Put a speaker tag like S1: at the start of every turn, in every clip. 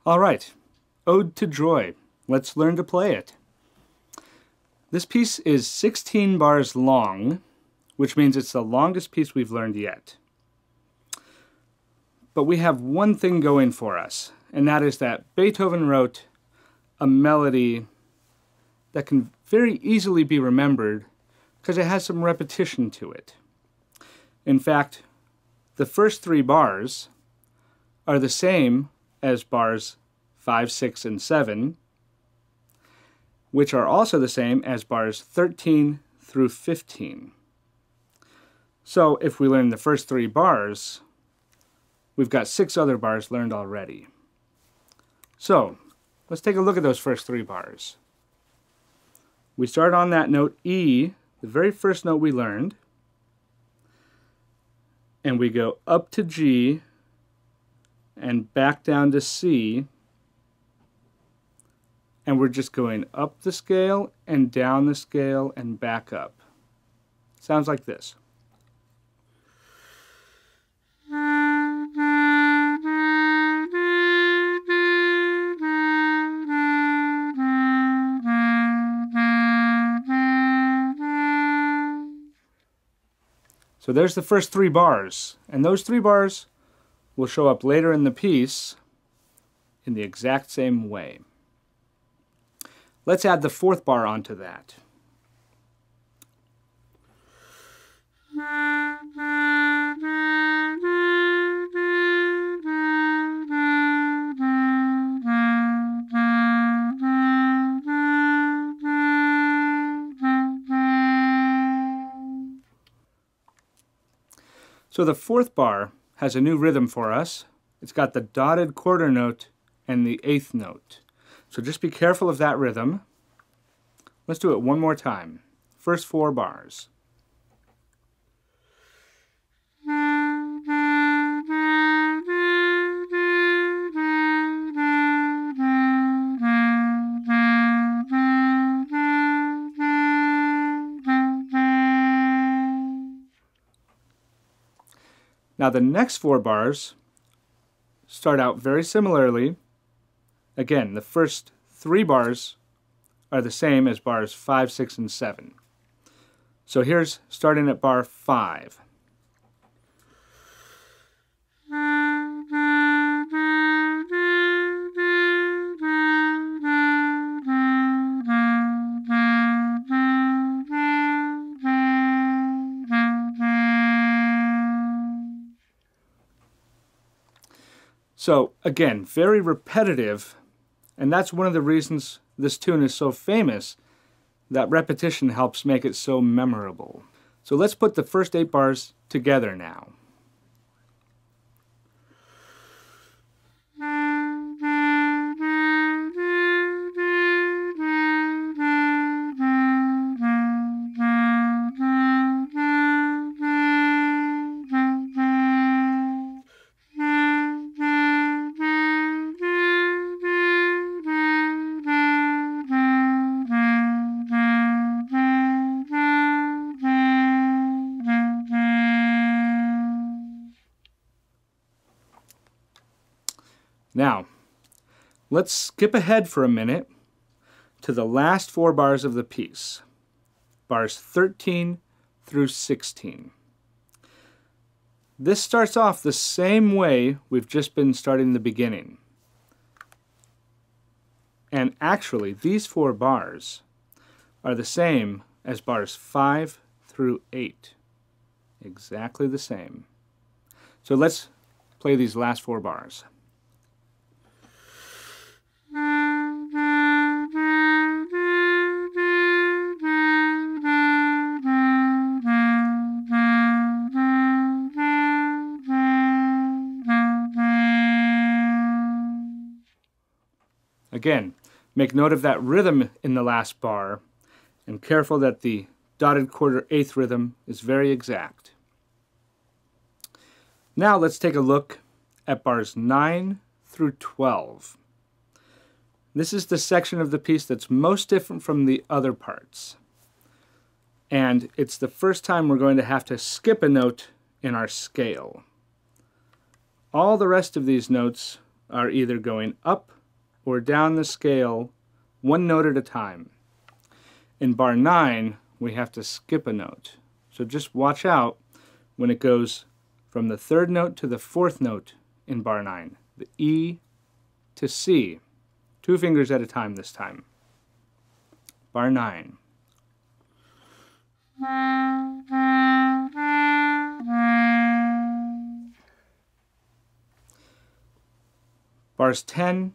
S1: All right, Ode to Joy. Let's learn to play it. This piece is 16 bars long, which means it's the longest piece we've learned yet. But we have one thing going for us, and that is that Beethoven wrote a melody that can very easily be remembered because it has some repetition to it. In fact, the first 3 bars are the same as bars 5, 6, and 7, which are also the same as bars 13 through 15. So if we learn the first 3 bars, we've got 6 other bars learned already. So let's take a look at those first 3 bars. We start on that note E, the very first note we learned, and we go up to G and back down to C, and we're just going up the scale and down the scale and back up. Sounds like this. So there's the first 3 bars, and those 3 bars will show up later in the piece in the exact same way. Let's add the 4th bar onto that. So the 4th bar has a new rhythm for us. It's got the dotted quarter note and the 8th note. So just be careful of that rhythm. Let's do it one more time. First 4 bars. Now the next 4 bars start out very similarly. Again, the first 3 bars are the same as bars 5, 6, and 7. So here's starting at bar 5. So again, very repetitive, and that's one of the reasons this tune is so famous. That repetition helps make it so memorable. So let's put the first 8 bars together now. Now, let's skip ahead for a minute to the last 4 bars of the piece, bars 13 through 16. This starts off the same way we've just been starting the beginning. And actually, these 4 bars are the same as bars 5 through 8. Exactly the same. So let's play these last 4 bars. Again, make note of that rhythm in the last bar, and careful that the dotted quarter 8th rhythm is very exact. Now let's take a look at bars 9 through 12. This is the section of the piece that's most different from the other parts. And it's the first time we're going to have to skip a note in our scale. All the rest of these notes are either going up or down the scale one note at a time. In bar 9, we have to skip a note. So just watch out when it goes from the third note to the fourth note in bar 9. The E to C. 2 fingers at a time this time. Bar 9. Bars 10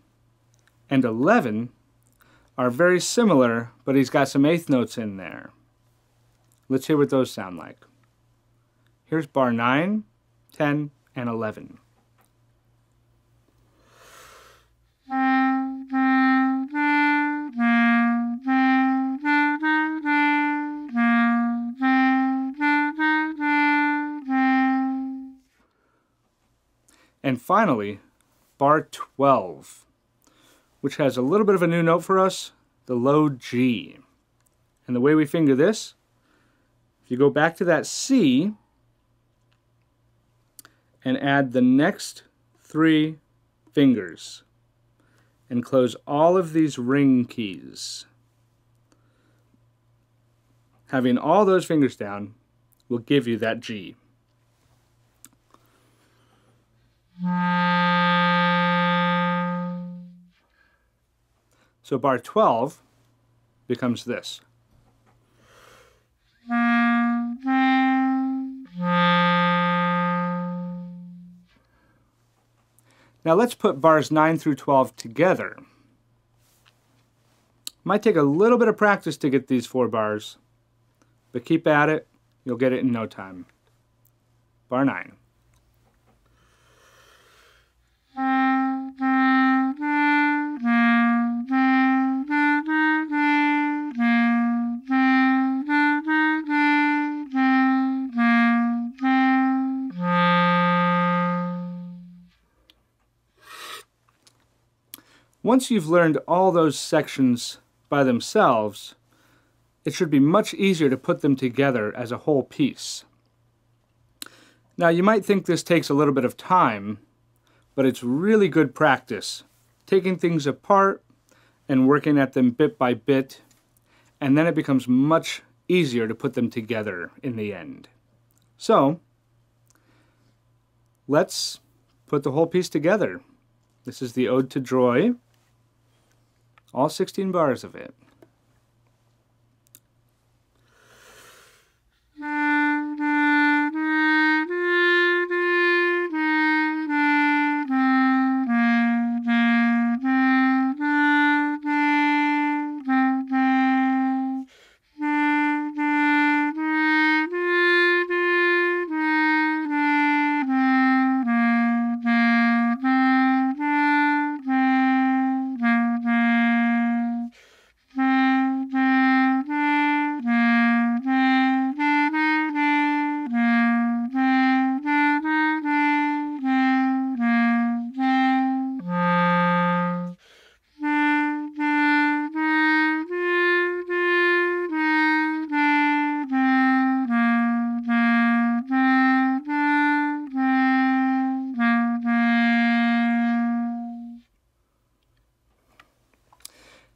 S1: and 11 are very similar, but he's got some eighth notes in there. Let's hear what those sound like. Here's bar 9, 10, and 11. And finally, bar 12, which has a little bit of a new note for us, the low G. And the way we finger this, if you go back to that C and add the next 3 fingers and close all of these ring keys. Having all those fingers down will give you that G. So bar 12 becomes this. Now let's put bars 9 through 12 together. Might take a little bit of practice to get these 4 bars, but keep at it, you'll get it in no time. Bar 9. Once you've learned all those sections by themselves, it should be much easier to put them together as a whole piece. Now you might think this takes a little bit of time, but it's really good practice, taking things apart and working at them bit by bit, and then it becomes much easier to put them together in the end. So, let's put the whole piece together. This is the Ode to Joy, all 16 bars of it.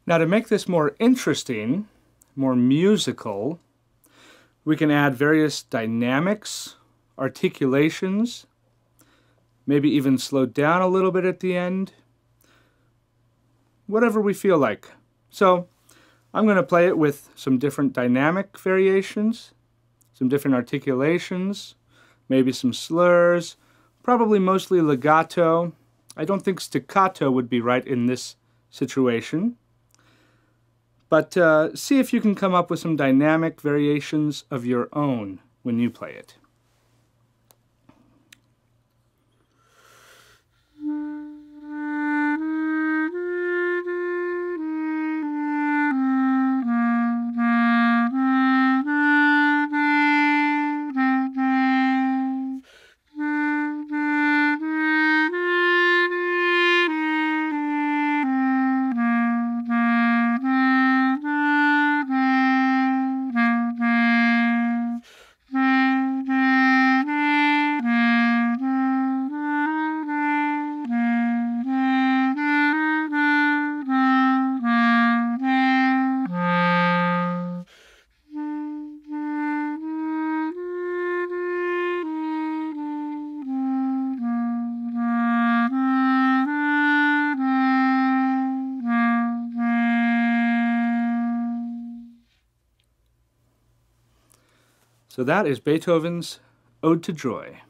S1: Now to make this more interesting, more musical, we can add various dynamics, articulations, maybe even slow down a little bit at the end, whatever we feel like. So I'm going to play it with some different dynamic variations, some different articulations, maybe some slurs, probably mostly legato. I don't think staccato would be right in this situation. But see if you can come up with some dynamic variations of your own when you play it. So that is Beethoven's Ode to Joy.